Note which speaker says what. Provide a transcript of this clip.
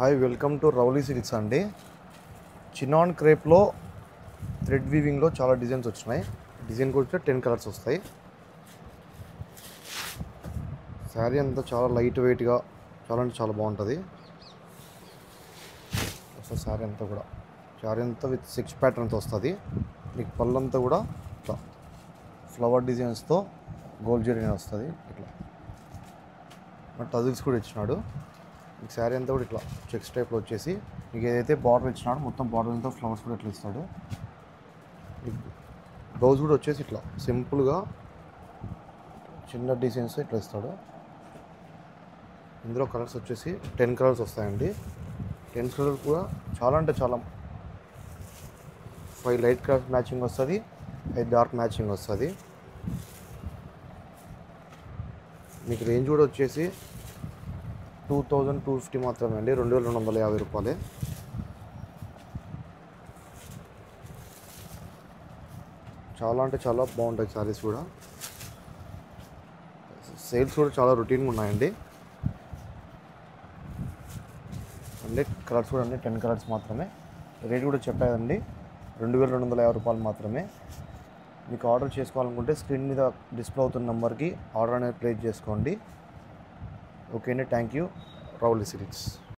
Speaker 1: Hi welcome to Rowley silks అండి. Chinon క్రేప్లో thread వీవింగ్లో చాలా designs వచ్చినాయి. డిజైన్ కూడా 10 కలర్స్ వస్తాయి. శారీ అంతా చాలా లైట్ వెయిట్గా చాలా అంటే చాలా బాగుంటుంది. అసలు శారీ అంతా విత్ 6 ప్యాటర్న్తో వస్తుంది. మీకు పళ్ళంతా కూడా ఇట్లా ఫ్లవర్ డిజైన్స్తో గోల్డ్ జరీ వస్తుంది. ఇట్లా టజిల్స్ కూడా ఇచ్చినాడు. మీకు శారీ అంతా కూడా ఇట్లా చెక్స్ టైప్లో వచ్చేసి మీకు ఏదైతే బార్డర్ ఇచ్చినాడో మొత్తం బార్డర్తో ఫ్లవర్స్ కూడా ఇట్లా ఇస్తాడు. బ్లౌజ్ కూడా వచ్చేసి ఇట్లా సింపుల్గా చిన్న డిజైన్స్ ఇట్లా ఇస్తాడు. ఇందులో కలర్స్ వచ్చేసి 10 కలర్స్ వస్తాయండి. 10 కలర్స్ కూడా చాలా అంటే చాలా 5 లైట్ కలర్ మ్యాచింగ్ వస్తుంది, 5 డార్క్ మ్యాచింగ్ వస్తుంది. మీకు రేంజ్ కూడా వచ్చేసి 2250 మాత్రమే అండి, 2250 రూపాయలే. చాలా అంటే చాలా బాగుంటాయి శారీస్ కూడా. సేల్స్ కూడా చాలా రొటీన్గా ఉన్నాయండి. అంటే కలర్స్ కూడా అన్నీ 10 కలర్స్ మాత్రమే. రేట్ కూడా చెప్పాయండి, 2250 రూపాయలు మాత్రమే. మీకు ఆర్డర్ చేసుకోవాలనుకుంటే స్క్రీన్ మీద డిస్ప్లే అవుతున్న నెంబర్కి ఆర్డర్ అనేది ప్లేస్ చేసుకోండి. ఓకే అండి, థ్యాంక్ యూ. Rowley silks.